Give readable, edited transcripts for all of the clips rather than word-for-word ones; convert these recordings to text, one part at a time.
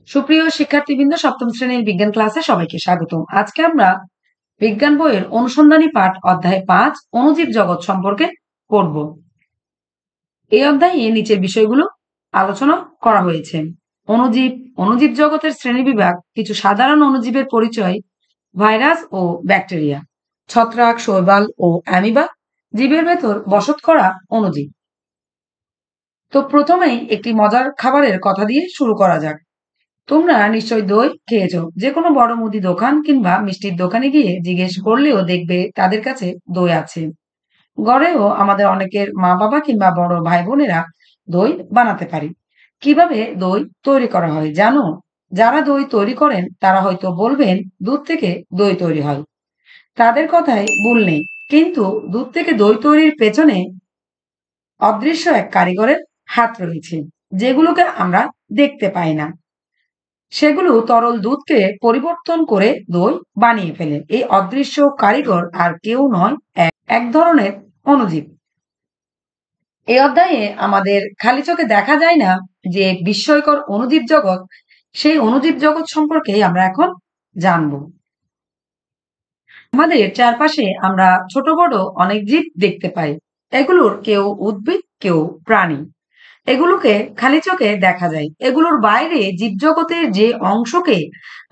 সুপ্রিয় শিক্ষার্থীবৃন্দ, সপ্তম শ্রেণীর বিজ্ঞান ক্লাসে সবাইকে স্বাগতম। আজকে আমরা বিজ্ঞান বইয়ের অনুসন্ধানী পাঠ অধ্যায় 5 অণুজীব জগৎ সম্পর্কে পড়ব। এই অধ্যায়ে নিচের বিষয়গুলো আলোচনা করা হয়েছে। অণুজীব, অণুজীব জগতের শ্রেণীবিভাগ, কিছু সাধারণ অণুজীবের পরিচয়, ভাইরাস ও ব্যাকটেরিয়া, ছত্রাক, শৈবাল ও অ্যামিবা, জীবের ভেতর বসত করা অণুজীব। তো প্রথমেই একটি মজার খাবারের কথা দিয়ে শুরু করা যাক। তোমরা নিশ্চয়ই দই খেয়েছো। যে কোনো বড় মুদি দোকান কিংবা মিষ্টির দোকানে গিয়ে জিজ্ঞেস করলেও দেখবে তাদের কাছে দই আছে। ঘরেও আমাদের অনেকের মা বাবা কিংবা বড় ভাই বোনেরা দই বানাতে পারে। কিভাবে দই তৈরি করা হয় জানো? যারা দই তৈরি করেন তারা হয়তো বলবেন দুধ থেকে দই তৈরি হয়। তাদের কথায় ভুল নেই, কিন্তু দুধ থেকে দই তৈরির পেছনে অদৃশ্য এক কারিগরের হাত রয়েছে, যেগুলোকে আমরা দেখতে পাই না। সেগুলো তরল দুধকে পরিবর্তন করে দই বানিয়ে ফেলে। এই অদৃশ্য কারিগর আর কেউ নয়, এক ধরনের অণুজীব। এই অধ্যায়ে আমাদের খালি চোখে দেখা যায় না যে বিস্ময়কর অণুজীব জগৎ, সেই অণুজীব জগৎ সম্পর্কে আমরা এখন জানবো। আমাদের চারপাশে আমরা ছোট বড় অনেক জীব দেখতে পাই। এগুলোর কেউ উদ্ভিদ, কেউ প্রাণী। এগুলোকে খালি চোখে দেখা যায়। এগুলোর বাইরে জীবজগতের যে অংশকে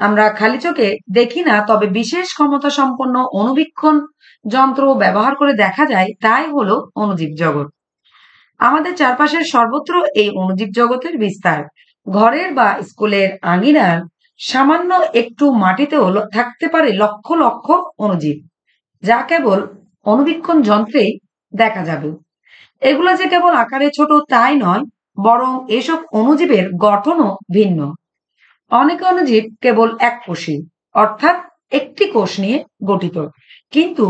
আমরা খালি চোখে দেখি না, তবে বিশেষ ক্ষমতা সম্পন্ন অণুবীক্ষণ যন্ত্র ব্যবহার করে দেখা যায়, তাই হলো অণুজীব জগৎ। আমাদের চারপাশের সর্বত্র এই অণুজীব জগতের বিস্তার। ঘরের বা স্কুলের আঙিনার সামান্য একটু মাটিতেও থাকতে পারে লক্ষ লক্ষ অণুজীব, যা কেবল অণুবীক্ষণ যন্ত্রেই দেখা যাবে। এগুলো যে কেবল আকারে ছোট তাই নয়, বরং এসব অণুজীবের গঠনও ভিন্ন। অনেক অণুজীব কেবল এককোষী, অর্থাৎ একটি কোষ নিয়ে গঠিত, কিন্তু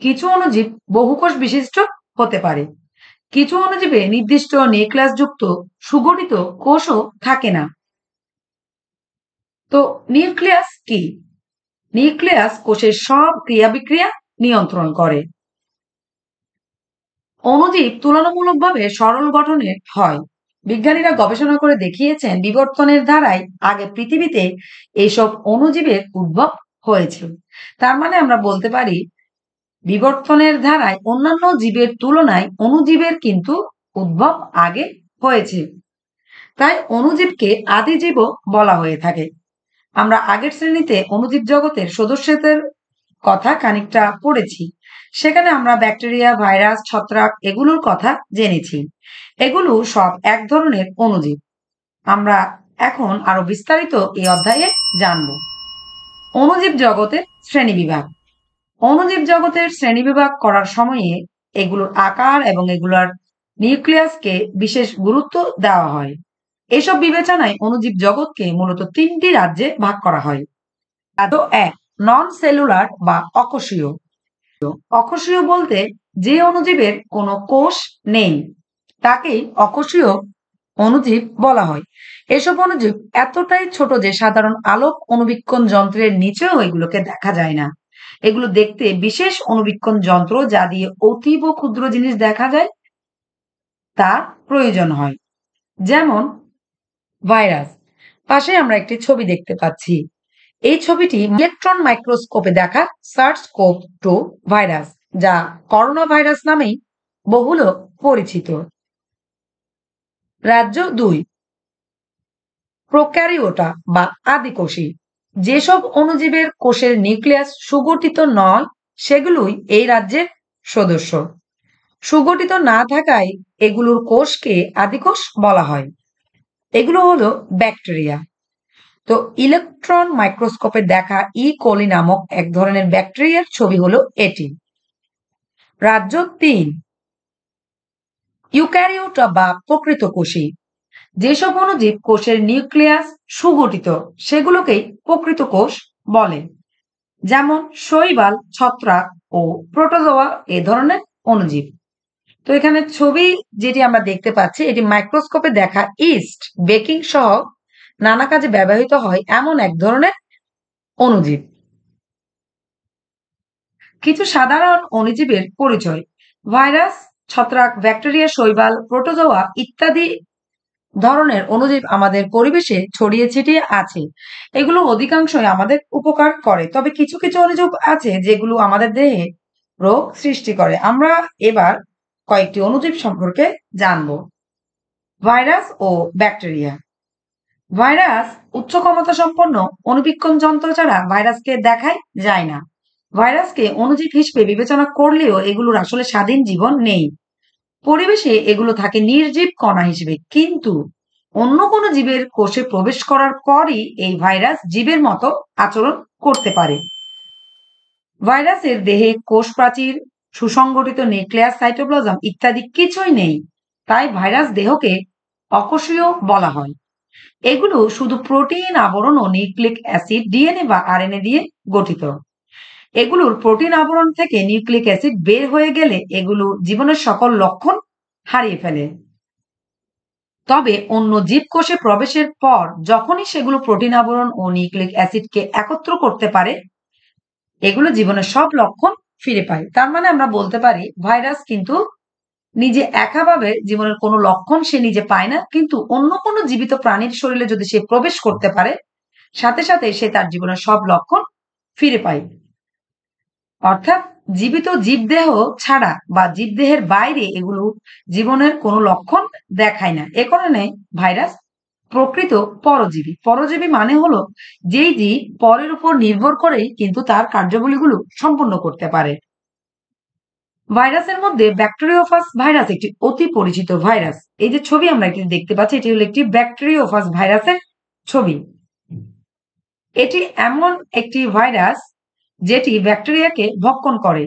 কিছু অণুজীব বহুকোষ বিশিষ্ট হতে পারে। কিছু অণুজীবে নির্দিষ্ট নিউক্লিয়াস যুক্ত সুগঠিত কোষও থাকে না। তো নিউক্লিয়াস কি? নিউক্লিয়াস কোষের সব ক্রিয়া বিক্রিয়া নিয়ন্ত্রণ করে। অণুজীব তুলনামূলকভাবে সরল গঠনের হয়। বিজ্ঞানীরা গবেষণা করে দেখিয়েছেন বিবর্তনের ধারায় আগে পৃথিবীতে এইসব অণুজীবের উদ্ভব হয়েছে। তার মানে আমরা বলতে পারি বিবর্তনের ধারায় অন্যান্য জীবের তুলনায় অণুজীবের কিন্তু উদ্ভব আগে হয়েছে। তাই অণুজীবকে আদিজীবও বলা হয়ে থাকে। আমরা আগের শ্রেণীতে অণুজীব জগতের সদস্যদের কথা খানিকটা পড়েছি। সেখানে আমরা ব্যাকটেরিয়া, ভাইরাস, ছত্রাক এগুলোর কথা জেনেছি। এগুলো সব এক ধরনের অণুজীব। আমরা এখন আরো বিস্তারিত এই অধ্যায়ে জানব। অণুজীব জগতের শ্রেণীবিভাগ। অণুজীব জগতের শ্রেণীবিভাগ করার সময়ে এগুলোর আকার এবং এগুলোর নিউক্লিয়াসকে বিশেষ গুরুত্ব দেওয়া হয়। এসব বিবেচনায় অণুজীব জগৎকে মূলত 3টি রাজ্যে ভাগ করা হয়। রাজ্য 1, নন সেলুলার বা অকোষীয়। অকোষীয় বলতে যে অণুজীবের কোনো কোষ নেই, তাকেই অকোষীয় অণুজীব বলা হয়। এসব অণুজীব এতটাই ছোট যে সাধারণ আলোক অণুবীক্ষণ যন্ত্রের নিচেও এগুলোকে দেখা যায় না। এগুলো দেখতে বিশেষ অণুবীক্ষণ যন্ত্র, যা দিয়ে অতীব ক্ষুদ্র জিনিস দেখা যায়, তার প্রয়োজন হয়। যেমন ভাইরাস। পাশে আমরা একটি ছবি দেখতে পাচ্ছি। এই ছবিটি ইলেকট্রন মাইক্রোস্কোপে দেখা SARS-CoV-2 ভাইরাস, যা করোনা ভাইরাস নামেই বহুল পরিচিত। রাজ্য 2, প্রোক্যারিওটা বা আদিকোষী। যেসব অণুজীবের কোষের নিউক্লিয়াস সুগঠিত নয়, সেগুলোই এই রাজ্যের সদস্য। সুগঠিত না থাকায় এগুলোর কোষকে আদিকোষ বলা হয়। এগুলো হলো ব্যাকটেরিয়া। তো ইলেকট্রন মাইক্রোস্কোপে দেখা কোলি নামক এক ধরনের ব্যাকটেরিয়ার ছবি হলো এটি। রাজ্য 3, ইউক্যারিওটা বা প্রকৃত কোষী। যেসব অণুজীব কোষের নিউক্লিয়াস সুগঠিত, সেগুলোকেই প্রকৃত কোষ বলে। যেমন শৈবাল, ছত্রাক ও প্রোটোজোয়া এ ধরনের অণুজীব। তো এখানে ছবি যেটি আমরা দেখতে পাচ্ছি, এটি মাইক্রোস্কোপে দেখা ইস্ট, বেকিং সহ নানা কাজে ব্যবহৃত হয় এমন এক ধরনের অণুজীব। কিছু সাধারণ অণুজীবের পরিচয়। ভাইরাস, ছত্রাক, ব্যাকটেরিয়া, শৈবাল, প্রোটোজোয়া ইত্যাদি ধরনের অণুজীব আমাদের পরিবেশে ছড়িয়ে ছিটিয়ে আছে। এগুলো অধিকাংশই আমাদের উপকার করে, তবে কিছু কিছু অণুজীব আছে যেগুলো আমাদের দেহে রোগ সৃষ্টি করে। আমরা এবার কয়েকটি অণুজীব সম্পর্কে জানবো। ভাইরাস ও ব্যাকটেরিয়া। ভাইরাস উচ্চ ক্ষমতা সম্পন্ন অণুবীক্ষণ যন্ত্র ছাড়া ভাইরাসকে দেখাই যায় না। ভাইরাসকে অণুজীব হিসেবে বিবেচনা করলেও এগুলোর আসলে স্বাধীন জীবন নেই। পরিবেশে এগুলো থাকে নির্জীব কণা হিসেবে, কিন্তু অন্য কোনো জীবের কোষে প্রবেশ করার পরই এই ভাইরাস জীবের মতো আচরণ করতে পারে। ভাইরাসের দেহে কোষ প্রাচীর, সুসংগঠিত নিউক্লিয়াস, সাইটোপ্লাজম ইত্যাদি কিছুই নেই, তাই ভাইরাস দেহকে অকোষীয় বলা হয়। এগুলো শুধু প্রোটিন আবরণ ও নিউক্লিক অ্যাসিড, ডিএনএ বা আরএনএ দিয়ে গঠিত। এগুলোর প্রোটিন আবরণ থেকে নিউক্লিক অ্যাসিড বের হয়ে গেলে এগুলো জীবনের সকল লক্ষণ হারিয়ে ফেলে। তবে অন্য জীবকোষে প্রবেশের পর যখনই সেগুলো প্রোটিন আবরণ ও নিউক্লিক অ্যাসিডকে একত্র করতে পারে, এগুলো জীবনের সব লক্ষণ ফিরে পায়। তার মানে আমরা বলতে পারি ভাইরাস কিন্তু নিজে একাভাবে জীবনের কোনো লক্ষণ সে নিজে পায় না, কিন্তু অন্য কোনো জীবিত প্রাণীর শরীরে যদি সে প্রবেশ করতে পারে, সাথে সাথে সে তার জীবনের সব লক্ষণ ফিরে পায়। অর্থাৎ জীবিত জীবদেহ ছাড়া বা জীবদেহের বাইরে এগুলো জীবনের কোনো লক্ষণ দেখায় না। এ কারণে ভাইরাস প্রকৃত পরজীবী। পরজীবী মানে হলো যেই জীব পরের উপর নির্ভর করেই কিন্তু তার কার্যাবলীগুলো সম্পন্ন করতে পারে। ভাইরাসের মধ্যে ব্যাকটেরিওফাস ভাইরাস একটি অতি পরিচিত ভাইরাস। এই যে ছবি আমরা এটি দেখতে পাচ্ছি, এটি হলো একটি ব্যাকটেরিওফাস ভাইরাসের ছবি। এটি এমন একটি ভাইরাস যেটি ব্যাকটেরিয়াকে ভক্ষণ করে,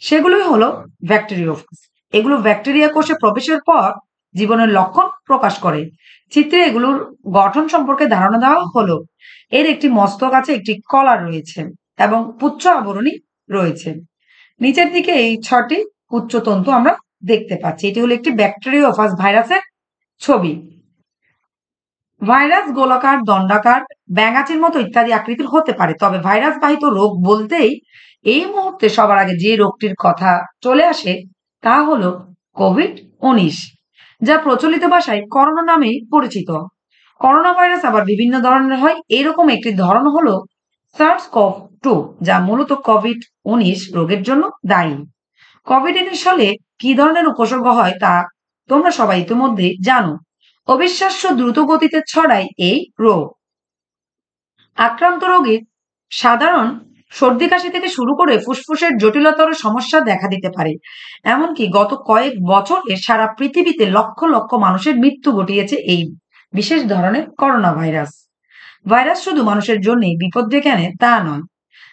সেগুলোই হলো ব্যাকটেরিওফাজ। এগুলো ব্যাকটেরিয়া কোষে প্রবেশের পর জীবনের লক্ষণ প্রকাশ করে। চিত্রে এগুলোর গঠন সম্পর্কে ধারণা দেওয়া হলো। এর একটি মস্তক আছে, একটি কলার রয়েছে এবং পুচ্ছ আবরণী রয়েছে। নিচের দিকে এই 6টি পুচ্ছতন্তু আমরা দেখতে পাচ্ছি। এটি হলো একটি ব্যাকটেরিওফাজ ভাইরাসের ছবি। ভাইরাস গোলাকার, দণ্ডাকার, ব্যাঙাচির মতো ইত্যাদি আকৃতির হতে পারে। তবে ভাইরাস বাহিত রোগ বলতেই এই মুহূর্তে সবার আগে যে রোগটির কথা চলে আসে তা হলো কোভিড-19, যা প্রচলিত ভাষায় করোনা নামে পরিচিত। করোনা ভাইরাস আবার বিভিন্ন ধরনের হয়। এরকম একটি ধরন হলো SARS-CoV-2, যা মূলত কোভিড-19 রোগের জন্য দায়ী। কোভিড-19 হলে কি ধরনের উপসর্গ হয় তা তোমরা সবাই ইতিমধ্যে জানো। অবিশ্বাস্য দ্রুত গতিতে ছড়ায় এই রোগ। আক্রান্ত রোগীর সাধারণ সর্দি কাশি থেকে শুরু করে ফুসফুসের জটিলতর সমস্যা দেখা দিতে পারে। এমনকি গত কয়েক বছরে সারা পৃথিবীতে লক্ষ লক্ষ মানুষের মৃত্যু ঘটিয়েছে এই বিশেষ ধরনের করোনা ভাইরাস। ভাইরাস শুধু মানুষের জন্যই বিপদ ডেকে আনে তা নয়,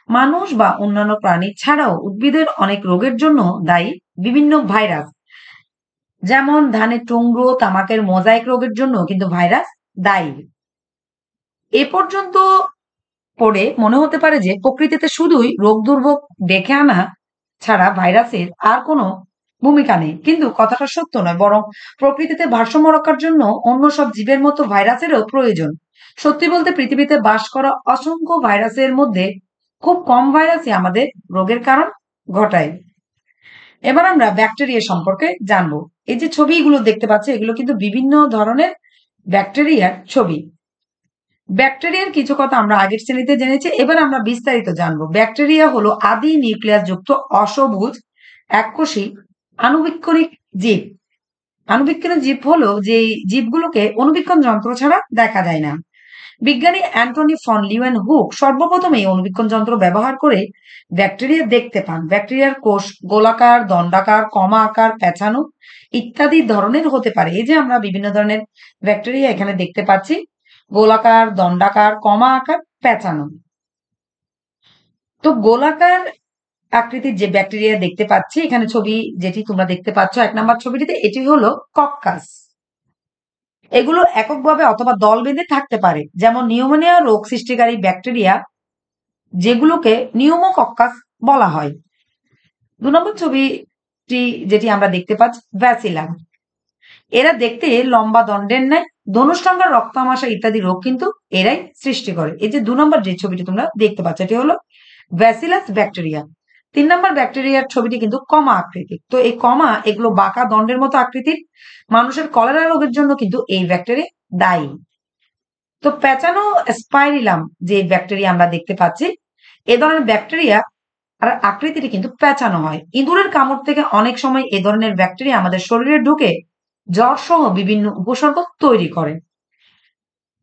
মানুষ বা অন্যান্য প্রাণী ছাড়াও উদ্ভিদের অনেক রোগের জন্য দায়ী বিভিন্ন ভাইরাস। যেমন ধানের টুংরো, তামাকের মোজাইক রোগের জন্য কিন্তু ভাইরাস দায়ী। এ পর্যন্ত পড়ে মনে হতে পারে যে প্রকৃতিতে শুধুই রোগ দুর্ভোগ ডেকে আনা ছাড়া ভাইরাসের আর কোনো ভূমিকা নেই, কিন্তু কথাটা সত্য নয়। বরং প্রকৃতিতে ভারসাম্য রক্ষার জন্য অন্য সব জীবের মতো ভাইরাসেরও প্রয়োজন। সত্যি বলতে পৃথিবীতে বাস করা অসংখ্য ভাইরাসের মধ্যে খুব কম ভাইরাসই আমাদের রোগের কারণ ঘটায়। এবার আমরা ব্যাকটেরিয়া সম্পর্কে জানবো। এই যে ছবিগুলো দেখতে পাচ্ছি এগুলো কিন্তু বিভিন্ন ধরনের ব্যাকটেরিয়ার ছবি। ব্যাকটেরিয়ার কিছু কথা আমরা আগের শ্রেণীতে জেনেছি, এবার আমরা বিস্তারিত জানবো। ব্যাকটেরিয়া হলো আদি নিউক্লিয়াস যুক্ত অসবুজ এককোষী আণুবীক্ষণিক জীব। আণুবীক্ষণিক জীব হলো যে জীবগুলোকে অণুবীক্ষণ যন্ত্র ছাড়া দেখা যায় না। বিজ্ঞানী অ্যান্টনি ফন লিউয়েনহুক সর্বপ্রথম এই অণুবীক্ষণ যন্ত্র ব্যবহার করে ব্যাকটেরিয়া দেখতে পান। ব্যাকটেরিয়ার কোষ গোলাকার, দণ্ডাকার, কমা আকার, পেঁচানো ইত্যাদি ধরনের হতে পারে। এই যে আমরা বিভিন্ন ধরনের ব্যাকটেরিয়া এখানে দেখতে পাচ্ছি, গোলাকার, দণ্ডাকার, কমা আকার, পেঁচানো। তো গোলাকার আকৃতির যে ব্যাকটেরিয়া দেখতে পাচ্ছি এখানে ছবি যেটি তোমরা দেখতে পাচ্ছ 1 নম্বর ছবিটিতে, এটি হলো কক্কাস। এগুলো এককভাবে অথবা দল বেঁধে থাকতে পারে, যেমন নিউমোনিয়া রোগ সৃষ্টিকারী ব্যাকটেরিয়া যেগুলোকে নিউমোকক্কাস বলা হয়। 2 নম্বর ছবিটি যেটি আমরা দেখতে পাচ্ছি ব্যাসিলাম। এরা দেখতে লম্বা দণ্ডের ন্যায়, ধনুষ্টঙ্গার, রক্তামাশা ইত্যাদি রোগ কিন্তু এরাই সৃষ্টি করে। এই যে 2 নম্বর যে ছবিটি তোমরা দেখতে পাচ্ছ এটি হলো ব্যাসিলাস ব্যাকটেরিয়া। 3 নম্বর ব্যাকটেরিয়ার ছবিটি কিন্তু কমা আকৃতির। তো এই কমা এগুলো বাঁকা দণ্ডের মতো আকৃতির। মানুষের কলেরা রোগের জন্য কিন্তু এই ব্যাকটেরিয়া দায়ী। তো প্যাচানো স্পাইরিলাম যে ব্যাকটেরিয়া আমরা দেখতে পাচ্ছি, এ ধরনের ব্যাকটেরিয়া আর আকৃতিটি কিন্তু প্যাঁচানো হয়। ইঁদুরের কামড় থেকে অনেক সময় এ ধরনের ব্যাকটেরিয়া আমাদের শরীরে ঢুকে জ্বর সহ বিভিন্ন উপসর্গ তৈরি করে।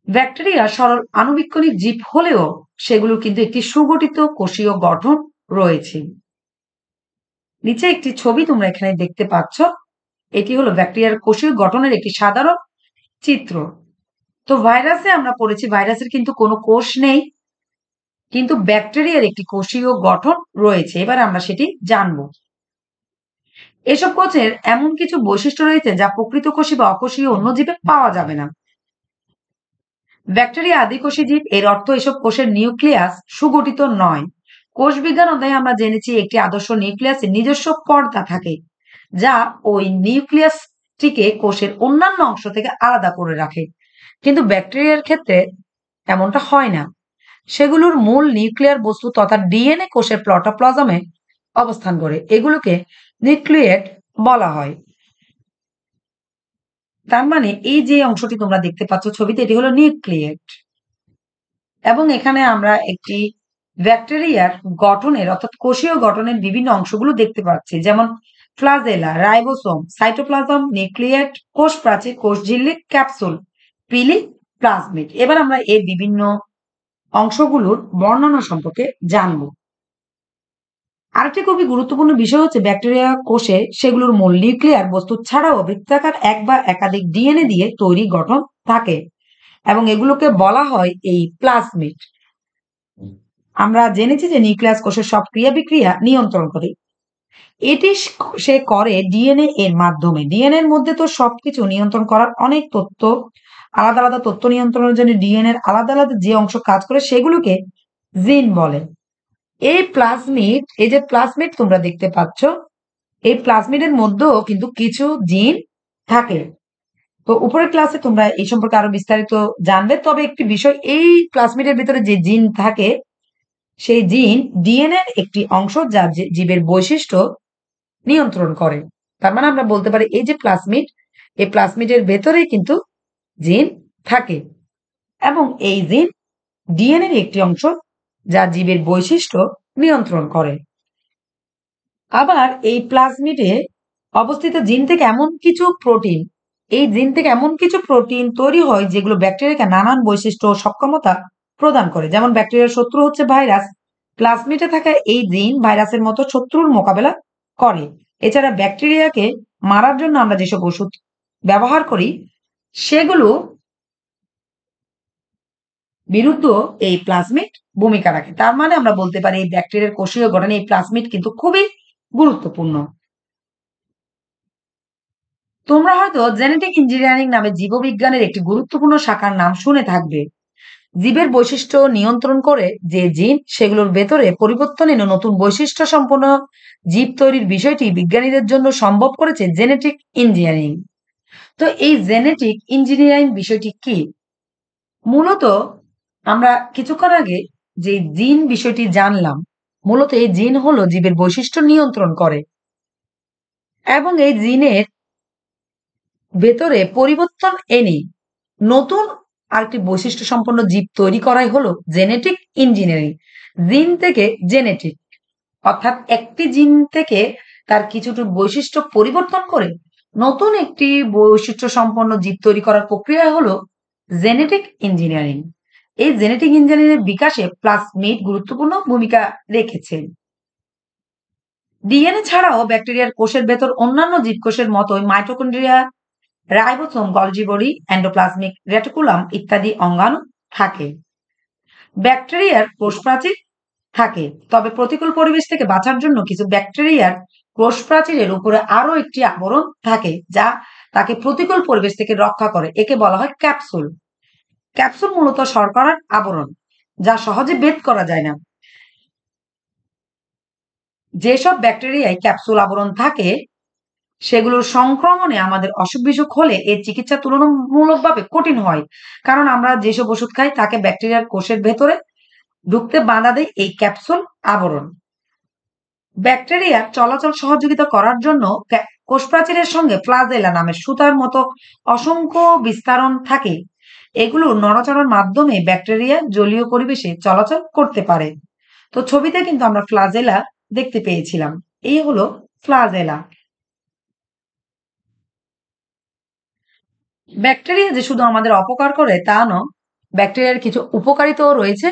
ব্যাকটেরিয়া সরল আণুবীক্ষণিক জীব হলেও সেগুলোর কিন্তু একটি সুগঠিত কোষীয় গঠন রয়েছে। নিচে একটি ছবি তোমরা এখানে দেখতে পাচ্ছ। এটি হলো ব্যাকটেরিয়ার কোষীয় গঠনের একটি সাধারণ চিত্র। তো ভাইরাসে আমরা পড়েছি ভাইরাসের কিন্তু কোনো কোষ নেই, কিন্তু ব্যাকটেরিয়ার একটি কোষীয় গঠন রয়েছে। এবার আমরা সেটি জানবো। এসব কোষের এমন কিছু বৈশিষ্ট্য রয়েছে যা প্রকৃত কোষী বা অকোষীয় অন্য জীবে পাওয়া যাবে না। ব্যাকটেরিয়া আদিকোষী জীব, এর অর্থ এসব কোষের নিউক্লিয়াস সুগঠিত নয়। কোষ বিজ্ঞান অধ্যায়ে আমরা জেনেছি একটি আদর্শ নিউক্লিয়াসের নিজস্ব পর্দা থাকে, যা ওই নিউক্লিয়াসটিকে কোষের অন্যান্য অংশ থেকে আলাদা করে রাখে। কিন্তু ব্যাকটেরিয়ার ক্ষেত্রে এমনটা হয় না। সেগুলোর মূল নিউক্লিয়ার বস্তু তথা ডিএনএ কোষের প্রোটোপ্লাজমে অবস্থান করে। এগুলোকে নিউক্লিয়েট বলা হয়। তার মানে এই যে অংশটি তোমরা দেখতে পাচ্ছ ছবিতে, এটি হলো নিউক্লিয়েট। এবং এখানে আমরা একটি ব্যাকটেরিয়ার গঠনের অর্থাৎ কোষীয় গঠনের বিভিন্ন অংশগুলো দেখতে পাচ্ছি, যেমন ফ্লাজেলা, রাইবোসোম, সাইটোপ্লাজম, নিউক্লিয়েট, কোষ প্রাচীর, কোষ ঝিল্লি, ক্যাপসুল, পিলি, প্লাজমিড। এবার আমরা এই বিভিন্ন অংশগুলোর বর্ণনা সম্পর্কে জানবো। আরেকটি খুবই গুরুত্বপূর্ণ বিষয় হচ্ছে ব্যাকটেরিয়া কোষে সেগুলোর মূল নিউক্লিয়ার বস্তু ছাড়াও বৃত্তাকার এক বা একাধিক ডিএনএ দিয়ে তৈরি গঠন থাকে এবং এগুলোকে বলা হয় এই প্লাজমিড। আমরা জেনেছি যে নিউক্লিয়াস কোষের সব ক্রিয়া বিক্রিয়া নিয়ন্ত্রণ করে। এটি সে করে ডিএনএ এর মাধ্যমে। ডিএনএ এর মধ্যে তো সবকিছু নিয়ন্ত্রণ করার অনেক তথ্য, আলাদা আলাদা তথ্য নিয়ন্ত্রণের জন্য ডিএনএ এর আলাদা আলাদা যে অংশ কাজ করে সেগুলোকে জিন বলে। এই প্লাজমিড, এই যে প্লাজমিড তোমরা দেখতে পাচ্ছ, এই প্লাজমিডের মধ্যেও কিন্তু কিছু জিন থাকে। তো উপরের ক্লাসে তোমরা এই সম্পর্কে আরো বিস্তারিত জানবে। তবে একটি বিষয়, এই প্লাজমিডের ভিতরে যে জিন থাকে সেই জিন ডিএনএ এর একটি অংশ যা জীবের বৈশিষ্ট্য নিয়ন্ত্রণ করে। তার মানে আমরা বলতে পারি এই যে প্লাজমিড, এই প্লাজমিডের ভেতরেই কিন্তু জিন থাকে এবং এই জিন ডিএনএ এর একটি অংশ যা জীবের বৈশিষ্ট্য নিয়ন্ত্রণ করে। আবার এই প্লাজমিডে অবস্থিত জিন থেকে এমন কিছু প্রোটিন, এই জিন থেকে এমন কিছু প্রোটিন তৈরি হয় যেগুলো ব্যাকটেরিয়াকে নানান বৈশিষ্ট্য ও সক্ষমতা প্রদান করে। যেমন ব্যাকটেরিয়ার শত্রু হচ্ছে ভাইরাস, প্লাজমিডে থাকা এই জিন ভাইরাসের মতো শত্রুর মোকাবেলা করে। এছাড়া ব্যাকটেরিয়াকে মারার জন্য আমরা যেসব ওষুধ ব্যবহার করি সেগুলো বিরুদ্ধ এই প্লাজমিড ভূমিকা রাখে। তার মানে আমরা বলতে পারি এই ব্যাকটেরিয়ার কোষীয় গঠনে এই প্লাজমিড কিন্তু খুবই গুরুত্বপূর্ণ। তোমরা হয়তো জেনেটিক ইঞ্জিনিয়ারিং নামে জীববিজ্ঞানের একটি গুরুত্বপূর্ণ শাখার নাম শুনে থাকবে। জীবের বৈশিষ্ট্য নিয়ন্ত্রণ করে যে জিন, সেগুলোর ভেতরে পরিবর্তন এনে নতুন বৈশিষ্ট্য সম্পন্ন জীব তৈরির বিষয়টি বিজ্ঞানীদের জন্য সম্ভব করেছে জেনেটিক ইঞ্জিনিয়ারিং। তো এই জেনেটিক ইঞ্জিনিয়ারিং বিষয়টি কি? মূলত আমরা কিছুক্ষণ আগে যে জিন বিষয়টি জানলাম, মূলত এই জিন হলো জীবের বৈশিষ্ট্য নিয়ন্ত্রণ করে এবং এই জিনের ভেতরে পরিবর্তন এনে নতুন আরেকটি বৈশিষ্ট্য সম্পন্ন জীব তৈরি করাই হলো জেনেটিক ইঞ্জিনিয়ারিং। জিন থেকে জেনেটিক, অর্থাৎ একটি জিন থেকে তার কিছুটা বৈশিষ্ট্য পরিবর্তন করে নতুন একটি বৈশিষ্ট্য সম্পন্ন জীব তৈরি করার প্রক্রিয়া হলো জেনেটিক ইঞ্জিনিয়ারিং। এই জেনেটিক ইঞ্জিনিয়ারিং বিকাশে প্লাজমিড গুরুত্বপূর্ণ ভূমিকা রেখেছে। ডিএনএ ছাড়াও ব্যাকটেরিয়ার কোষের ভেতর অন্যান্য জীবকোষের মতোই mitochondria, ribosome, Golgi body, endoplasmic reticulum ইত্যাদি অঙ্গাণু থাকে। ব্যাকটেরিয়ার কোষ প্রাচীর থাকে, তবে প্রতিকূল পরিবেশ থেকে বাঁচার জন্য কিছু ব্যাকটেরিয়ার কোষ প্রাচীরের উপরে আরো একটি আবরণ থাকে যা তাকে প্রতিকূল পরিবেশ থেকে রক্ষা করে। একে বলা হয় ক্যাপসুল। ক্যাপসুল মূলত শর্করার আবরণ যা সহজে ভেদ করা যায় না। যেসব ব্যাকটেরিয়ায় ক্যাপসুল আবরণ থাকে সেগুলোর সংক্রমণে আমাদের অসুখ বিসুখ হলে এর চিকিৎসা তুলনামূলকভাবে কঠিন হয়, কারণ আমরা যেসব ওষুধ খাই তাকে ব্যাকটেরিয়ার কোষের ভেতরে ঢুকতে বাধা দেয় এই ক্যাপসুল আবরণ। ব্যাকটেরিয়ার চলাচল সহযোগিতা করার জন্য কোষ প্রাচীরের সঙ্গে ফ্লাজেলা নামের সুতার মতো অসংখ্য বিস্তারণ থাকে। এগুলো নড়াচড়ার মাধ্যমে ব্যাকটেরিয়া জলীয় পরিবেশে চলাচল করতে পারে। তো ছবিতে কিন্তু আমরা ফ্লাজেলা দেখতে পেয়েছিলাম। এই হলো ফ্লাজেলা। ব্যাকটেরিয়া যে শুধু আমাদের অপকার করে তা নয়, ব্যাকটেরিয়ার কিছু উপকারিতাও রয়েছে।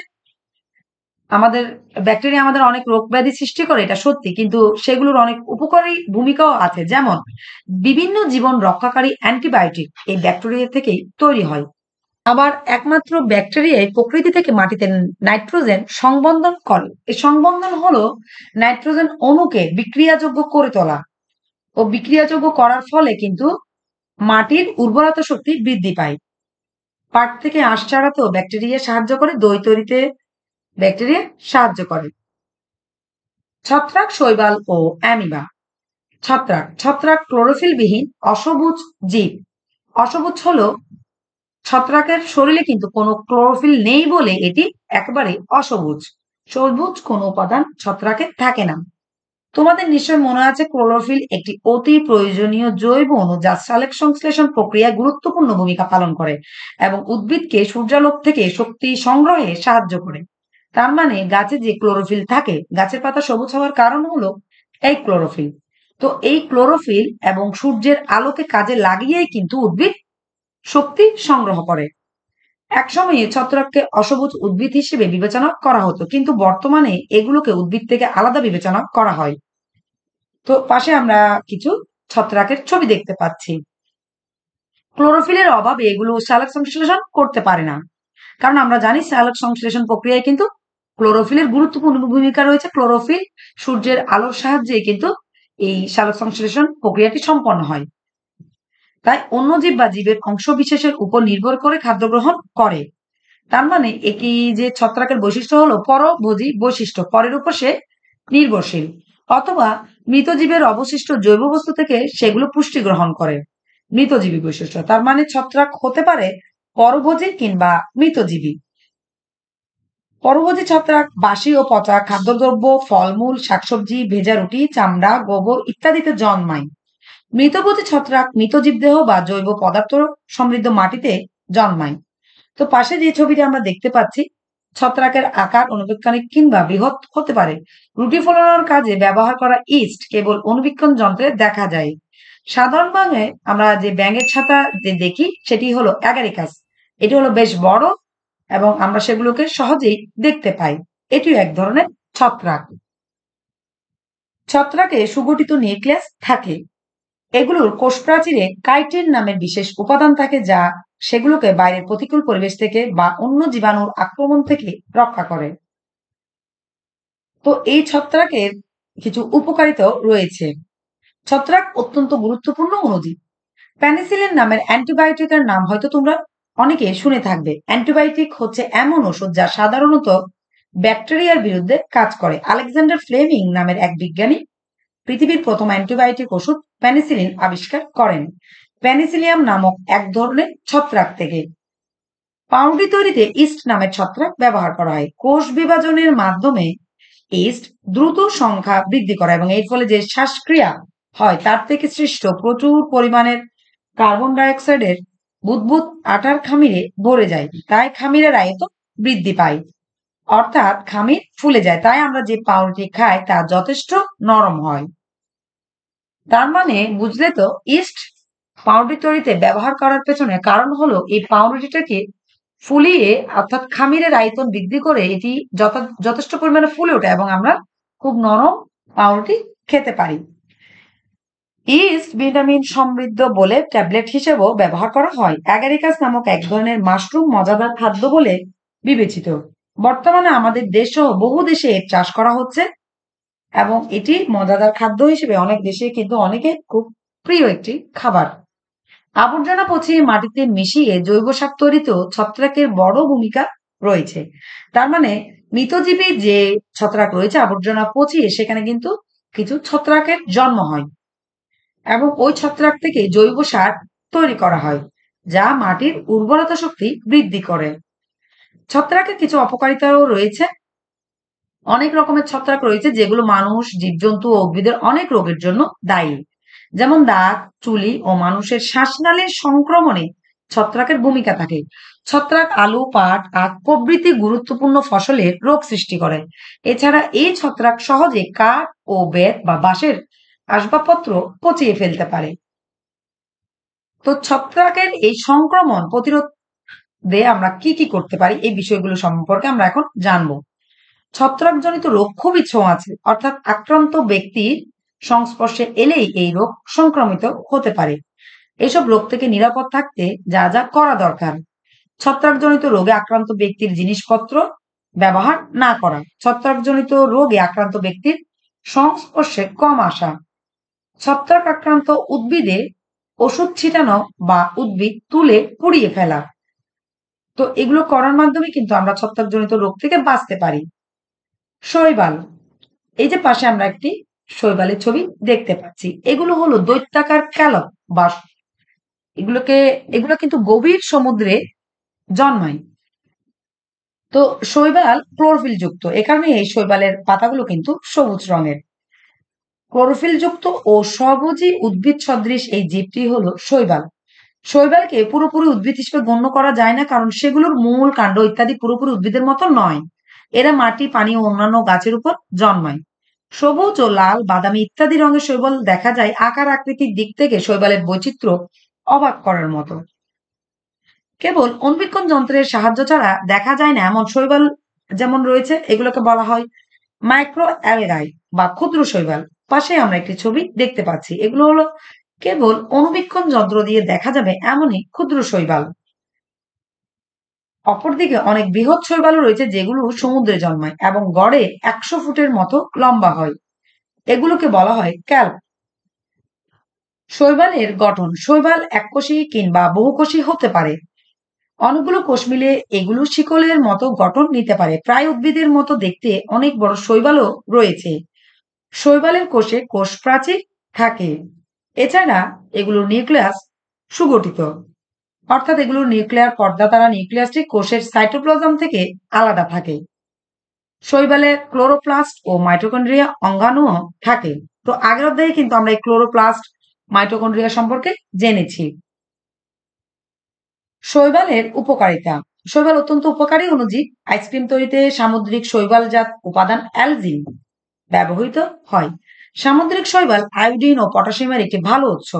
আমাদের ব্যাকটেরিয়া আমাদের অনেক রোগ ব্যাধি সৃষ্টি করে, এটা সত্যি, কিন্তু সেগুলোর অনেক উপকারী ভূমিকাও আছে। যেমন বিভিন্ন জীবন রক্ষাকারী অ্যান্টিবায়োটিক এই ব্যাকটেরিয়া থেকেই তৈরি হয়। আবার একমাত্র ব্যাকটেরিয়াই প্রকৃতি থেকে মাটিতে নাইট্রোজেন সংবন্ধন করে। এই সংবন্ধন হলো নাইট্রোজেন অণুকে বিক্রিয়াযোগ্য করে তোলা, ও বিক্রিয়াযোগ্য করার ফলে কিন্তু মাটির উর্বরতা শক্তি বৃদ্ধি পায়। পাট থেকে আঁশ ছাড়াতেও ব্যাকটেরিয়া সাহায্য করে, দই তৈরিতে ব্যাকটেরিয়া সাহায্য করে। ছত্রাক, শৈবাল ও অ্যামিবা। ছত্রাক ছত্রাক ক্লোরোফিলবিহীন অসবুজ জীব। অসবুজ হলো ছত্রাকের শরীরে কিন্তু কোনো ক্লোরোফিল নেই বলে এটি একেবারে অসবুজ। সবুজ কোনো উপাদান ছত্রাকে থাকে না। তোমাদের নিশ্চয় মনে আছে ক্লোরোফিল একটি অতি প্রয়োজনীয় জৈব অণু যা সালোক সংশ্লেষণ প্রক্রিয়ায় গুরুত্বপূর্ণ ভূমিকা পালন করে এবং উদ্ভিদকে সূর্যালোক থেকে শক্তি সংগ্রহে সাহায্য করে। তার মানে গাছে যে ক্লোরোফিল থাকে, গাছের পাতা সবুজ হওয়ার কারণ হলো এই ক্লোরোফিল। তো এই ক্লোরোফিল এবং সূর্যের আলোকে কাজে লাগিয়েই কিন্তু উদ্ভিদ শক্তি সংগ্রহ করে। একসময়ে ছত্রাককে অসবুজ উদ্ভিদ হিসেবে বিবেচনা করা হতো, কিন্তু বর্তমানে এগুলোকে উদ্ভিদ থেকে আলাদা বিবেচনা করা হয়। তো পাশে আমরা কিছু ছত্রাকের ছবি দেখতে পাচ্ছি। ক্লোরোফিলের অভাবে এগুলো সালোক সংশ্লেষণ করতে পারে না, কারণ আমরা জানি সালোক সংশ্লেষণ প্রক্রিয়ায় কিন্তু ক্লোরোফিলের গুরুত্বপূর্ণ ভূমিকা রয়েছে। ক্লোরোফিল সূর্যের আলোর সাহায্যে কিন্তু এই সালোক সংশ্লেষণ প্রক্রিয়াটি সম্পন্ন হয়। তাই অন্য জীব বা জীবের অংশ বিশেষের উপর নির্ভর করে খাদ্য গ্রহণ করে। তার মানে এটি যে ছত্রাকের বৈশিষ্ট্য হলো পরভোজী বৈশিষ্ট্য, পরের উপর সে নির্ভরশীল, অথবা মৃতজীবের অবশিষ্ট জৈব বস্তু থেকে সেগুলো পুষ্টি গ্রহণ করে। মৃতজীবী বৈশিষ্ট্য, তার মানে ছত্রাক হতে পারে পরভোজী কিংবা মৃতজীবী। পরভোজী ছত্রাক বাসি ও পচা খাদ্যদ্রব্য, ফলমূল, শাকসবজি, ভেজা রুটি, চামড়া, গোবর ইত্যাদিতে জন্মায়। মৃতভোজী ছত্রাক মৃতজীব দেহ বা জৈব পদার্থ সমৃদ্ধ মাটিতে জন্মায়। তো পাশে যে ছবিটি আমরা দেখতে পাচ্ছি, ছত্রাকের আকার অণুবীক্ষণিক কিংবা বৃহৎ হতে পারে। রুটি ফলানোর কাজে ব্যবহার করা ইস্ট কেবল অণুবীক্ষণ যন্ত্রে দেখা যায়। সাধারণভাবে আমরা যে ব্যাঙের ছাতা যে দেখি সেটি হলো অ্যাগারিকাস। এটি হলো বেশ বড় এবং আমরা সেগুলোকে সহজেই দেখতে পাই। এটিও এক ধরনের ছত্রাক। ছত্রাকে সুগঠিত নিউক্লিয়াস থাকে। এগুলোর কোষ প্রাচীরে কাইটিন নামের বিশেষ উপাদান থাকে যা সেগুলোকে বাইরের প্রতিকূল পরিবেশ থেকে বা অন্য জীবাণুর আক্রমণ থেকে রক্ষা করে। তো এই ছত্রাকের কিছু উপকারিতাও রয়েছে। ছত্রাক অত্যন্ত গুরুত্বপূর্ণ অণুজীব। পেনিসিলিন নামের অ্যান্টিবায়োটিকের নাম হয়তো তোমরা অনেকে শুনে থাকবে। অ্যান্টিবায়োটিক হচ্ছে এমন ওষুধ যা সাধারণত ব্যাকটেরিয়ার বিরুদ্ধে কাজ করে। আলেকজান্ডার ফ্লেমিং নামের এক বিজ্ঞানী পৃথিবীর প্রথম অ্যান্টিবায়োটিক ওষুধ পেনিসিলিন আবিষ্কার করেন পেনিসিলিয়াম নামক এক ধরনের ছত্রাক থেকে। পাউরুটি তৈরিতে ইস্ট নামের ছত্রাক ব্যবহার করা হয়। কোষ বিভাজনের মাধ্যমে ইস্ট দ্রুত সংখ্যা বৃদ্ধি করে এবং এর ফলে যে শ্বাসক্রিয়া হয় তার থেকে সৃষ্ট প্রচুর পরিমাণের কার্বন ডাই অক্সাইডের বুদবুদ আটার খামিরে ভরে যায়, তাই খামিরের আয়তন বৃদ্ধি পায়, অর্থাৎ খামির ফুলে যায়। তাই আমরা যে পাউরুটি খাই তা যথেষ্ট নরম হয়। তার মানে বুঝলে তো, ইস্ট পাউরুটি তৈরিতে ব্যবহার করার পেছনে কারণ হলো এই পাউরুটিটাকে ফুলিয়ে অর্থাৎ খামিরের আয়তন বৃদ্ধি করে এটি যথেষ্ট পরিমাণে ফুলে ওঠে এবং আমরা খুব নরম পাউরুটি খেতে পারি। ইস্ট ভিটামিন সমৃদ্ধ বলে ট্যাবলেট হিসেবেও ব্যবহার করা হয়। অ্যাগারিকাস নামক এক ধরনের মাশরুম মজাদার খাদ্য বলে বিবেচিত। বর্তমানে আমাদের দেশেও বহু দেশে এর চাষ করা হচ্ছে এবং এটি মজাদার খাদ্য হিসেবে অনেক দেশে কিন্তু অনেকের খুব প্রিয় একটি খাবার। আবর্জনা পচিয়ে মাটিতে মিশিয়ে জৈব সার তৈরিতেও ছত্রাকের বড় ভূমিকা রয়েছে। তার মানে মৃতজীবী যে ছত্রাক রয়েছে আবর্জনা পচিয়ে সেখানে কিন্তু কিছু ছত্রাকের জন্ম হয় এবং ওই ছত্রাক থেকে জৈব সার তৈরি করা হয় যা মাটির উর্বরতা শক্তি বৃদ্ধি করে। ছত্রাকের কিছু অপকারিতাও রয়েছে। অনেক রকমের ছত্রাক রয়েছে যেগুলো মানুষ, জীবজন্তু ও উদ্ভিদের অনেক রোগের জন্য দায়ী। যেমন দাঁত, চুলি ও মানুষের শ্বাসনালীর সংক্রমণে ছত্রাকের ভূমিকা থাকে। ছত্রাক আলু, পাট, আখ প্রভৃতি গুরুত্বপূর্ণ ফসলের রোগ সৃষ্টি করে। এছাড়া এই ছত্রাক সহজে কাঠ ও বেত বা বাঁশের আসবাবপত্র পচিয়ে ফেলতে পারে। তো ছত্রাকের এই সংক্রমণ প্রতিরোধে আমরা কি কি করতে পারি এই বিষয়গুলো সম্পর্কে আমরা এখন জানবো। ছত্রাকজনিত রোগ খুবই ছোঁয়াচে, অর্থাৎ আক্রান্ত ব্যক্তির সংস্পর্শে এলেই এই রোগ সংক্রমিত হতে পারে। এসব রোগ থেকে নিরাপদ থাকতে যা যা করা দরকার: ছত্রাকজনিত রোগে আক্রান্ত ব্যক্তির জিনিসপত্র ব্যবহার না করা, ছত্রাকজনিত রোগে আক্রান্ত ব্যক্তির সংস্পর্শে কম আসা, ছত্রাক আক্রান্ত উদ্ভিদে ওষুধ ছিটানো বা উদ্ভিদ তুলে পুড়িয়ে ফেলা। তো এগুলো করার মাধ্যমে কিন্তু আমরা ছত্রাকজনিত রোগ থেকে বাঁচতে পারি। শৈবাল, এই যে পাশে আমরা একটি শৈবালের ছবি দেখতে পাচ্ছি, এগুলো হলো দৈত্যাকার ক্যালব বা এগুলো কিন্তু গভীর সমুদ্রে জন্মায়। তো শৈবাল ক্লোরোফিল যুক্ত, এ কারণে এই শৈবালের পাতাগুলো কিন্তু সবুজ রঙের। ক্লোরোফিল যুক্ত ও সবুজী উদ্ভিদ সদৃশ এই জীবটি হলো শৈবাল। শৈবালকে পুরোপুরি উদ্ভিদ হিসেবে গণ্য করা যায় না, কারণ সেগুলোর মূল, কাণ্ড ইত্যাদি পুরোপুরি উদ্ভিদের মতো নয়। এরা মাটি, পানি ও অন্যান্য গাছের উপর জন্মায়। সবুজ ও লাল, বাদামি ইত্যাদি রঙের শৈবাল দেখা যায়। আকার আকৃতির দিক থেকে শৈবালের বৈচিত্র্য অবাক করার মতো। কেবল অণুবীক্ষণ যন্ত্রের সাহায্য ছাড়া দেখা যায় না এমন শৈবাল যেমন রয়েছে, এগুলোকে বলা হয় মাইক্রো অ্যালগাই বা ক্ষুদ্র শৈবাল। পাশে আমরা একটি ছবি দেখতে পাচ্ছি, এগুলো হলো কেবল অণুবীক্ষণ যন্ত্র দিয়ে দেখা যাবে এমনই ক্ষুদ্র শৈবাল। অপরদিকে অনেক বৃহৎ শৈবালও রয়েছে যেগুলো সমুদ্রে জন্মায় এবং গড়ে 100 ফুটের মতো লম্বা হয়। এগুলোকে বলা হয় ক্যালপ। শৈবালের গঠন: শৈবাল এককোষী কিংবা বহুকোষী হতে পারে। অনেকগুলো কোষ মিলে এগুলো শিকলের মতো গঠন নিতে পারে। প্রায় উদ্ভিদের মতো দেখতে অনেক বড় শৈবালও রয়েছে। শৈবালের কোষে কোষ প্রাচীর থাকে। এছাড়া এগুলোর নিউক্লিয়াস সুগঠিত, অর্থাৎ এগুলোর নিউক্লিয়ার পর্দা দ্বারা নিউক্লিয়াসটি কোষের সাইটোপ্লাজম থেকে আলাদা থাকে। শৈবালে ক্লোরোপ্লাস্ট ও মাইটোকন্ড্রিয়া অঙ্গাণুও থাকে। তো আগের অধ্যায়ে কিন্তু আমরা এই ক্লোরোপ্লাস্ট, মাইটোকন্ড্রিয়া সম্পর্কে জেনেছি। শৈবালের উপকারিতা: শৈবাল অত্যন্ত উপকারী অণুজীব। আইসক্রিম তৈরিতে সামুদ্রিক শৈবালজাত উপাদান অ্যালজিন ব্যবহৃত হয়। সামুদ্রিক শৈবাল আয়োডিন ও পটাশিয়ামের একটি ভালো উৎস।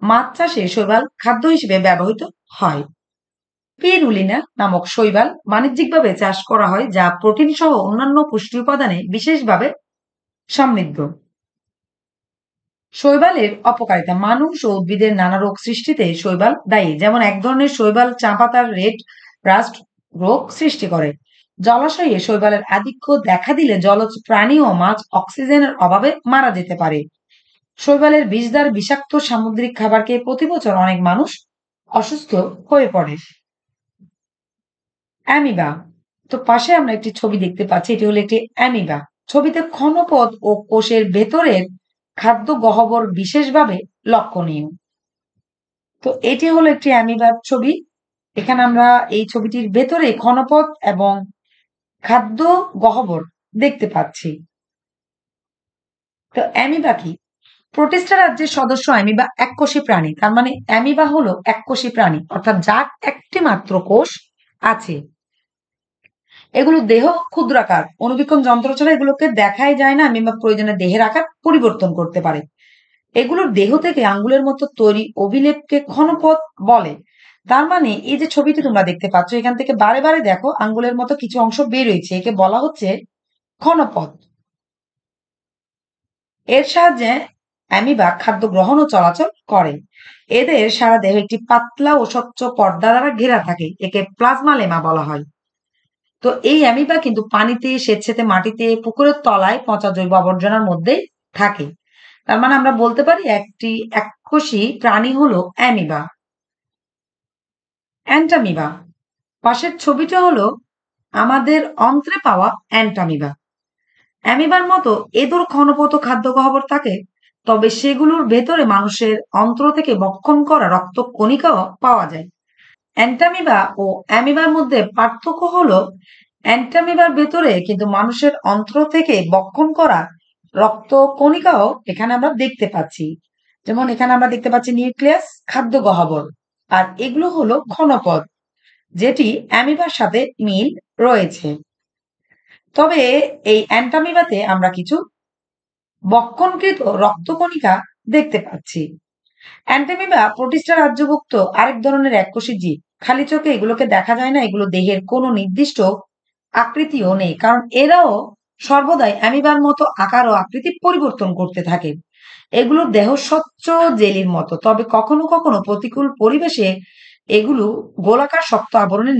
মাছ চাষে শৈবাল খাদ্য হিসেবে ব্যবহৃত হয়। স্পিরুলিনা নামক শৈবাল বাণিজ্যিকভাবে চাষ করা হয়, যা প্রোটিন সহ অন্যান্য পুষ্টি উপাদানে বিশেষভাবে সমৃদ্ধ। শৈবালের অপকারিতা: মানুষ ও উদ্ভিদের নানা রোগ সৃষ্টিতে শৈবাল দায়ী। যেমন এক ধরনের শৈবাল চা পাতার রেড রাস্ট রোগ সৃষ্টি করে। জলাশয়ে শৈবালের আধিক্য দেখা দিলে জলজ প্রাণী ও মাছ অক্সিজেনের অভাবে মারা যেতে পারে। শৈবালের বিষদার বিষাক্ত সামুদ্রিক খাবার খেয়ে প্রতি বছর অনেক মানুষ অসুস্থ হয়ে পড়ে। অ্যামিবা, তো পাশে আমরা একটি ছবি দেখতে পাচ্ছি, এটি হলো একটি অ্যামিবা। ছবিতে ক্ষণপদ ও কোষের ভেতরের খাদ্য গহ্বর বিশেষভাবে লক্ষণীয়। তো এটি হলো একটি অ্যামিবার ছবি। এখানে আমরা এই ছবিটির ভেতরে ক্ষণপদ এবং খাদ্য গহ্বর দেখতে পাচ্ছি। তো অ্যামিবা কি? প্রোটিস্টা রাজ্যের সদস্য অ্যামিবা এককোষী প্রাণী। তার মানে অ্যামিবা হলো এককোষী প্রাণী, অর্থাৎ যার একটি মাত্র কোষ আছে। এগুলো দেহ ক্ষুদ্রাকার, অণুবীক্ষণ যন্ত্র ছাড়া এগুলোকে দেখাই যায় না। অ্যামিবা প্রয়োজনে দেহের আকার পরিবর্তন করতে পারে। এগুলোর দেহ থেকে আঙ্গুলের মতো তৈরি অভিলেপকে ক্ষণপদ বলে। তার মানে এই যে ছবিটি তোমরা দেখতে পাচ্ছ, এখান থেকে বারে বারে দেখো আঙ্গুলের মতো কিছু অংশ বের হয়েছে, একে বলা হচ্ছে ক্ষণপদ। এর সাহায্যে অ্যামিবা খাদ্য গ্রহণ ও চলাচল করে। এদের সারা দেহ একটি পাতলা ও স্বচ্ছ পর্দা দ্বারা ঘেরা থাকে, একে প্লাজমা লেমা বলা হয়। তো এই অ্যামিবা কিন্তু পানিতে, স্বেচ্ছাতে, মাটিতে, পুকুরের তলায় পচা জৈব আবর্জনার মধ্যেই থাকে। তার মানে আমরা বলতে পারি একটি এককোষী প্রাণী হলো অ্যামিবা। অ্যান্টামিবা, পাশের ছবিটা হলো আমাদের অন্ত্রে পাওয়া অ্যান্টামিবা। অ্যামিবার মতো এদের ক্ষণপদ খাদ্য গহ্বর থাকে, তবে সেগুলোর ভেতরে মানুষের অন্ত্র থেকে ভক্ষণ করা রক্ত কণিকাও পাওয়া যায়। অ্যান্টামিবা ও অ্যামিবার মধ্যে পার্থক্য হলো অ্যান্টামিবার ভেতরে কিন্তু মানুষের অন্ত্র থেকে বক্ষণ করা রক্ত কণিকাও এখানে আমরা দেখতে পাচ্ছি। যেমন এখানে আমরা দেখতে পাচ্ছি নিউক্লিয়াস, খাদ্য গহ্বর, আর এগুলো হলো ঘনপদ, যেটি অ্যামিবার সাথে মিল রয়েছে। তবে এই অ্যান্টামিবাতে আমরা কিছু বক্ষণকৃত রক্তকণিকা দেখতে পাচ্ছি। অ্যান্টামিবা প্রোটিস্টা রাজ্যভুক্ত আরেক ধরনের এককোষী জীব। খালি চোখে এগুলোকে দেখা যায় না, এগুলো দেহের কোনো নির্দিষ্ট আকৃতিও নেই, কারণ এরাও সর্বদাই অ্যামিবার মতো আকার ও আকৃতি পরিবর্তন করতে থাকে। এগুলোর দেহ স্বচ্ছ জেলির মতো, তবে কখনো কখনো প্রতিকূল পরিবেশে এগুলো গোলাকার শক্ত আবরণে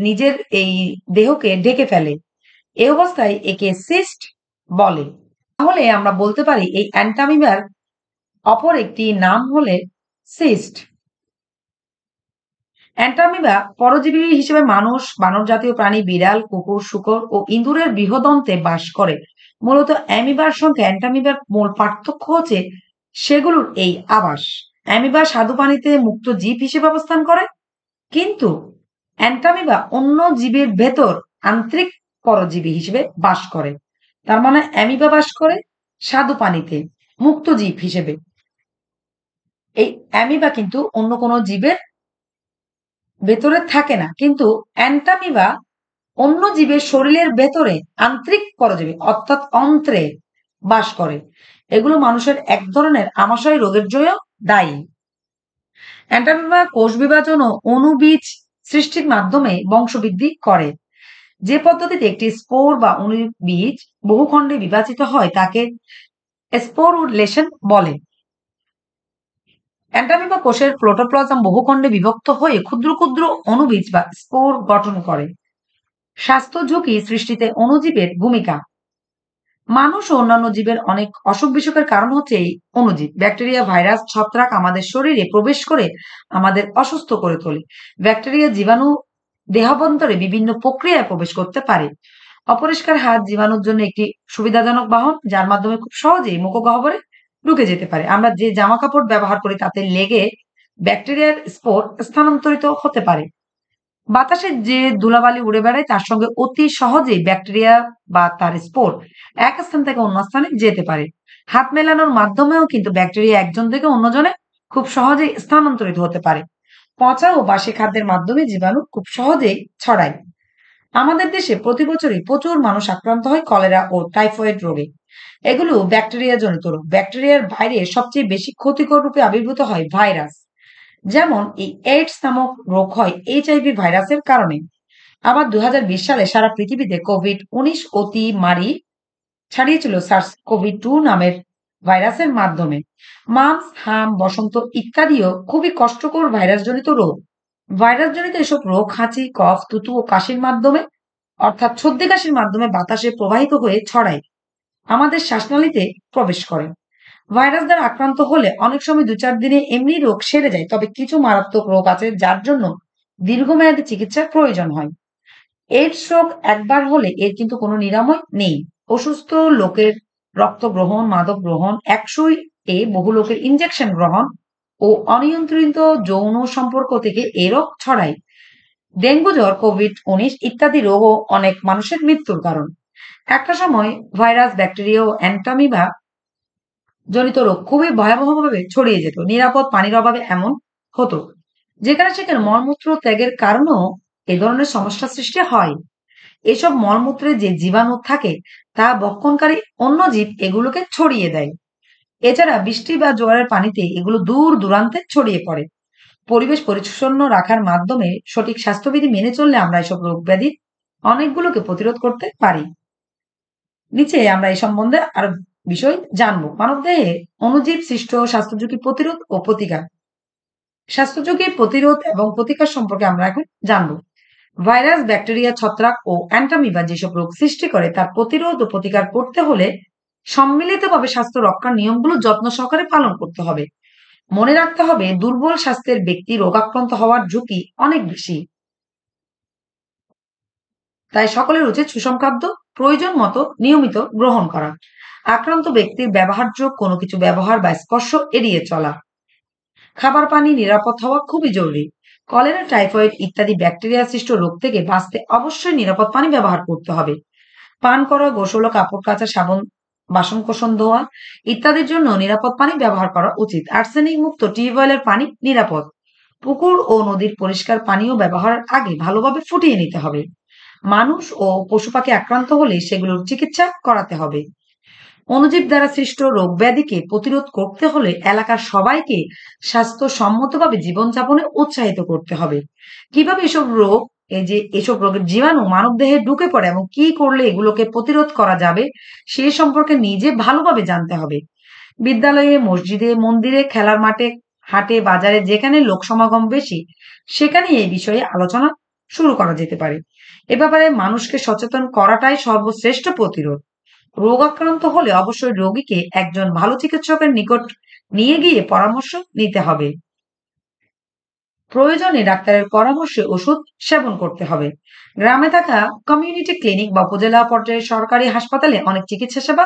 নিজের এই দেহকে ঢেকে ফেলে। এই অবস্থায় একে সিস্ট বলে। তাহলে আমরা বলতে পারি এই অ্যান্টামিবার অপর একটি নাম হলে সিস্ট। অ্যান্টামিবা পরজীবী হিসেবে মানুষ, বানর জাতীয় প্রাণী, বিড়াল, কুকুর, শূকর ও ইঁদুরের বৃহদন্তে বাস করে। মূলত অ্যামিবার সঙ্গে অ্যান্টামিবার মূল পার্থক্য হচ্ছে সেগুলোর এই আবাস। অ্যামিবা স্বাদু পানিতে মুক্ত জীব হিসেবে অবস্থান করে, কিন্তু অ্যান্টামিবা অন্য জীবের ভেতর আন্তরিক পরজীবী হিসেবে বাস করে। তার মানে অ্যামিবা বাস করে স্বাদু পানিতে মুক্ত জীব হিসেবে। এই অ্যামিবা কিন্তু অন্য কোনো জীবের ভেতরে থাকে না, কিন্তু অ্যান্টামিবা অন্য জীবের শরীরের ভেতরে আন্তরিক পরজীবী অর্থাৎ অন্ত্রে বাস করে। এগুলো মানুষের এক ধরনের আমাশয় রোগের জন্য দায়ী। অ্যান্টামিবা কোষ বিভাজন ও অণুবীজ সৃষ্টির মাধ্যমে বংশবৃদ্ধি করে। যে পদ্ধতিতে একটি স্পোর বা অণুবীজ বহুখণ্ডে বিভাজিত হয় তাকে স্পোরুলেশন বলে। অ্যান্টামিবা কোষের প্রোটোপ্লাজম বহুখণ্ডে বিভক্ত হয়ে ক্ষুদ্র ক্ষুদ্র অণুবীজ বা স্পোর গঠন করে। স্বাস্থ্য ঝুঁকি সৃষ্টিতে অণুজীবের ভূমিকা। মানুষ ও অন্যান্য জীবের অনেক অসুখ বিসুখের কারণ হচ্ছে এই অণুজীব। ব্যাকটেরিয়া, ভাইরাস, ছত্রাক আমাদের শরীরে প্রবেশ করে আমাদের অসুস্থ করে তোলে। ব্যাকটেরিয়া, জীবাণু দেহাভ্যন্তরে বিভিন্ন প্রক্রিয়ায় প্রবেশ করতে পারে। অপরিষ্কার হাত জীবাণুর জন্য একটি সুবিধাজনক বাহন, যার মাধ্যমে খুব সহজেই মুখগহ্বরে ঢুকে যেতে পারে। আমরা যে জামা কাপড় ব্যবহার করি তাতে লেগে ব্যাকটেরিয়ার স্পোর স্থানান্তরিত হতে পারে। বাতাসে যে ধুলাবালি উড়ে বেড়ায় তার সঙ্গে অতি সহজেই ব্যাকটেরিয়া বা তার স্পোর এক স্থান থেকে অন্য স্থানে যেতে পারে। হাত মেলানোর মাধ্যমেও কিন্তু ব্যাকটেরিয়া একজন থেকে অন্যজনে খুব সহজেই স্থানান্তরিত হতে পারে। পচা ও বাসি খাদ্যের মাধ্যমে জীবাণু খুব সহজেই ছড়ায়। আমাদের দেশে প্রতি বছরই প্রচুর মানুষ আক্রান্ত হয় কলেরা ও টাইফয়েড রোগে। এগুলো ব্যাকটেরিয়া জনিত রোগ। ব্যাকটেরিয়ার বাইরে সবচেয়ে বেশি ক্ষতিকর রূপে আবির্ভূত হয় ভাইরাস। যেমন এই এইডস নামক রোগ হয় এইচআইভি ভাইরাসের কারণে। আবার 2020 সালে সারা পৃথিবীতে কোভিড-19 অতিমারি ছাড়িয়েছিল সার্স কোভিড-2 নামের ভাইরাসের মাধ্যমে। মাম্পস, হাম, বসন্ত ইত্যাদিও খুবই কষ্টকর ভাইরাসজনিত রোগ। ভাইরাসজনিত এসব রোগ হাঁচি, কফ, থুতু ও কাশির মাধ্যমে অর্থাৎ সর্দি কাশির মাধ্যমে বাতাসে প্রবাহিত হয়ে ছড়ায়, আমাদের শ্বাসনালীতে প্রবেশ করে। ভাইরাস দ্বারা আক্রান্ত হলে অনেক সময় 2-4 দিনে এমনি রোগ সেরে যায়, তবে কিছু মারাত্মক রোগ আছে যার জন্য দীর্ঘমেয়াদী চিকিৎসার প্রয়োজন হয়। এইডস রোগ একবার হলে এর কিন্তু কোনো নিরাময় নেই। অসুস্থ লোকের রক্ত গ্রহণ, মাদক গ্রহণ, একসই বহু লোকের ইনজেকশন গ্রহণ ও অনিয়ন্ত্রিত যৌন সম্পর্ক থেকে এই রোগ ছড়ায়। ডেঙ্গু জ্বর, কোভিড-19 ইত্যাদি রোগও অনেক মানুষের মৃত্যুর কারণ। একটা সময় ভাইরাস, ব্যাকটেরিয়া ও অ্যান্টামিবা জনিত রোগ খুবই ভয়াবহভাবে ছড়িয়ে যেত। নিরাপদ পানির অভাবে এমন হতো। যেখানে সেখানে মলমূত্র ত্যাগের কারণেও এ ধরনের সমস্যার সৃষ্টি হয়। এসব মলমূত্রে যে জীবাণু থাকে তা ভক্ষণকারী অন্য জীব এগুলোকে ছড়িয়ে দেয়। এছাড়া বৃষ্টি বা জোয়ারের পানিতে এগুলো দূর দূরান্তে ছড়িয়ে পড়ে। পরিবেশ পরিচ্ছন্ন রাখার মাধ্যমে সঠিক স্বাস্থ্যবিধি মেনে চললে আমরা এসব রোগ ব্যাধি অনেকগুলোকে প্রতিরোধ করতে পারি। নিচে আমরা এই সম্বন্ধে আরো বিষয় জানবো। মানবদেহে অণুজীব সৃষ্ট স্বাস্থ্য ঝুঁকি প্রতিরোধ ও প্রতিকার। স্বাস্থ্য ঝুঁকি প্রতিরোধ এবং প্রতিকার সম্পর্কে আমরা এখন জানবো। ভাইরাস, ব্যাকটেরিয়া, ছত্রাক ও অ্যান্টামিবা যেসব রোগ সৃষ্টি করে তার প্রতিরোধ ও প্রতিকার করতে হলে সম্মিলিতভাবে স্বাস্থ্য রক্ষার নিয়মগুলো যত্ন সহকারে পালন করতে হবে। মনে রাখতে হবে দুর্বল স্বাস্থ্যের ব্যক্তি রোগাক্রান্ত হওয়ার ঝুঁকি অনেক বেশি। তাই সকলের উচিত সুষম খাদ্য প্রয়োজন মতো নিয়মিত গ্রহণ করা। আক্রান্ত ব্যক্তির ব্যবহার্য কোনো কিছু ব্যবহার বা স্পর্শ এড়িয়ে চলা। খাবার পানি নিরাপদ হওয়া খুবই জরুরি। কলেরা, টাইফয়েড ইত্যাদি ব্যাকটেরিয়া সৃষ্ট রোগ থেকে বাঁচতে অবশ্যই নিরাপদ পানি ব্যবহার করতে হবে। পান করা, গোসল ও কাপড় কাচা, সাবান, বাসন-কোসন ধোয়া ইত্যাদির জন্য নিরাপদ পানি ব্যবহার করা উচিত। আর্সেনিক মুক্ত টিউবওয়েলের পানি নিরাপদ। পুকুর ও নদীর পরিষ্কার পানীয় ব্যবহারের আগে ভালোভাবে ফুটিয়ে নিতে হবে। মানুষ ও পশু পাখি আক্রান্ত হলে সেগুলোর চিকিৎসা করাতে হবে। অণুজীব দ্বারা সৃষ্ট রোগ ব্যাধিকে প্রতিরোধ করতে হলে এলাকার সবাইকে স্বাস্থ্যসম্মতভাবে জীবনযাপনে উৎসাহিত করতে হবে। কিভাবে এসব রোগের জীবাণু মানবদেহে ঢুকে পড়ে এবং কি করলে এগুলোকে প্রতিরোধ করা যাবে সে সম্পর্কে নিজে ভালোভাবে জানতে হবে। বিদ্যালয়ে, মসজিদে, মন্দিরে, খেলার মাঠে, হাটে, বাজারে যেখানে লোক সমাগম বেশি সেখানে এই বিষয়ে আলোচনা শুরু করা যেতে পারে। এ ব্যাপারে মানুষকে সচেতন করাটাই সর্বশ্রেষ্ঠ প্রতিরোধ। রোগ আক্রান্ত হলে অবশ্যই রোগীকে একজন ভালো চিকিৎসকের নিকট নিয়ে গিয়ে পরামর্শ নিতে হবে। প্রয়োজনে ডাক্তারের পরামর্শে ওষুধ সেবন করতে হবে। গ্রামে থাকা কমিউনিটি ক্লিনিক বা উপজেলা পর্যায়ে সরকারি হাসপাতালে অনেক চিকিৎসা সেবা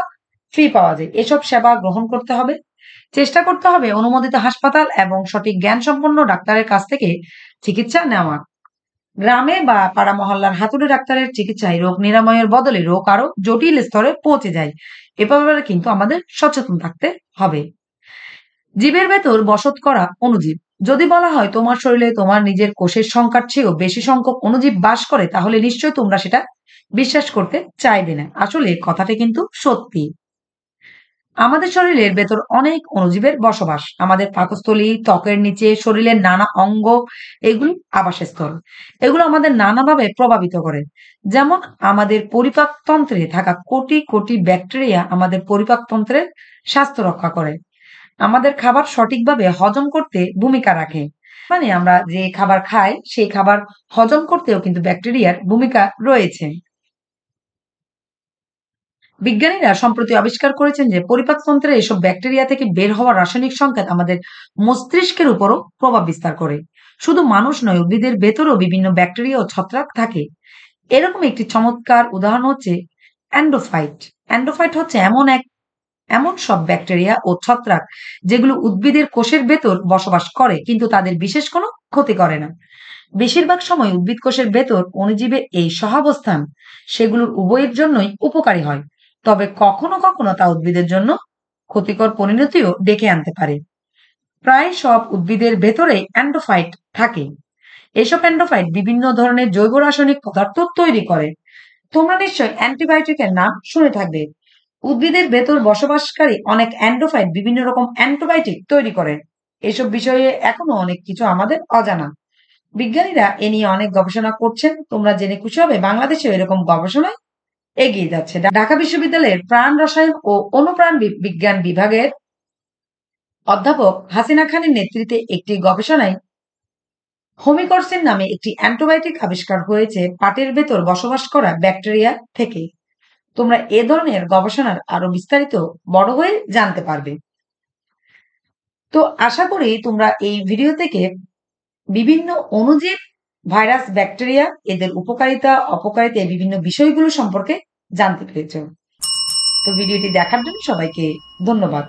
ফ্রি পাওয়া যায়। এসব সেবা গ্রহণ করতে হবে। চেষ্টা করতে হবে অনুমোদিত হাসপাতাল এবং সঠিক জ্ঞান সম্পন্ন ডাক্তারের কাছ থেকে চিকিৎসা নেওয়া। গ্রামে বা পাড়া মহল্লার হাতুড়ে ডাক্তারের চিকিৎসায় রোগ নিরাময়ের বদলে রোগ আরো জটিল স্তরে পৌঁছে যায়। এ ব্যাপারে কিন্তু আমাদের সচেতন থাকতে হবে। জীবের ভেতর বসত করা অণুজীব। যদি বলা হয় তোমার শরীরে তোমার নিজের কোষের সংখ্যার চেয়েও বেশি সংখ্যক অণুজীব বাস করে, তাহলে নিশ্চয়ই তোমরা সেটা বিশ্বাস করতে চাইবে না। আসলে কথাটা কিন্তু সত্যি। আমাদের শরীরের ভেতর অনেক অণুজীবের বসবাস। আমাদের পাকস্থলী, ত্বকের নিচে, শরীরের নানা অঙ্গ এগুলো আবাসস্থল। এগুলো আমাদের নানাভাবে প্রভাবিত করে। যেমন আমাদের পরিপাকতন্ত্রে থাকা কোটি কোটি ব্যাকটেরিয়া আমাদের পরিপাকতন্ত্রের স্বাস্থ্য রক্ষা করে। আমাদের খাবার সঠিকভাবে হজম করতে ভূমিকা রাখে। মানে আমরা যে খাবার খাই সেই খাবার হজম করতেও কিন্তু ব্যাকটেরিয়ার ভূমিকা রয়েছে। বিজ্ঞানীরা সম্প্রতি আবিষ্কার করেছেন যে পরিপাকতন্ত্রের এসব ব্যাকটেরিয়া থেকে বের হওয়া রাসায়নিক সংকেত আমাদের মস্তিষ্কের উপরও প্রভাব বিস্তার করে। শুধু মানুষ নয়, উদ্ভিদের ভেতরেও বিভিন্ন ব্যাকটেরিয়া ও ছত্রাক থাকে। এরকম একটি চমৎকার উদাহরণ হচ্ছে অ্যান্ডোফাইট। অ্যান্ডোফাইট হচ্ছে এমন সব ব্যাকটেরিয়া ও ছত্রাক যেগুলো উদ্ভিদের কোষের ভেতর বসবাস করে কিন্তু তাদের বিশেষ কোনো ক্ষতি করে না। বেশিরভাগ সময় উদ্ভিদ কোষের ভেতর অণুজীবের এই সহাবস্থান সেগুলোর উভয়ের জন্যই উপকারী হয়। তবে কখনো কখনো তা উদ্ভিদের জন্য ক্ষতিকর পরিণতিও ডেকে আনতে পারে। প্রায় সব উদ্ভিদের ভেতরে অ্যান্ডোফাইট থাকে। এসব অ্যান্ডোফাইট বিভিন্ন ধরনের জৈব রাসায়নিক পদার্থ তৈরি করে। তোমরা নিশ্চয় অ্যান্টিবায়োটিকের নাম শুনে থাকবে। উদ্ভিদের ভেতর বসবাসকারী অনেক অ্যান্ডোফাইট বিভিন্ন রকম অ্যান্টিবায়োটিক তৈরি করে। এসব বিষয়ে এখনো অনেক কিছু আমাদের অজানা। বিজ্ঞানীরা এ নিয়ে অনেক গবেষণা করছেন। তোমরা জেনে খুশি হবে বাংলাদেশেও এরকম গবেষণায় এগিয়ে যাচ্ছে। ঢাকা বিশ্ববিদ্যালয়ের প্রাণ রসায়ন ও অনুপ্রাণ বিজ্ঞান বিভাগের অধ্যাপক হাসিনা খানের নেতৃত্বে একটি গবেষণায় হোমিকরসিন নামে একটি অ্যান্টিবায়োটিক আবিষ্কার হয়েছে পাটের ভেতর বসবাস করা ব্যাকটেরিয়া থেকে। তোমরা এ ধরনের গবেষণার আরো বিস্তারিত বড় হয়ে জানতে পারবে। তো আশা করি তোমরা এই ভিডিও থেকে বিভিন্ন অণুজীব, ভাইরাস, ব্যাকটেরিয়া এদের উপকারিতা অপকারিতা এই বিভিন্ন বিষয়গুলো সম্পর্কে জানতে পেরেছ। তো ভিডিওটি দেখার জন্য সবাইকে ধন্যবাদ।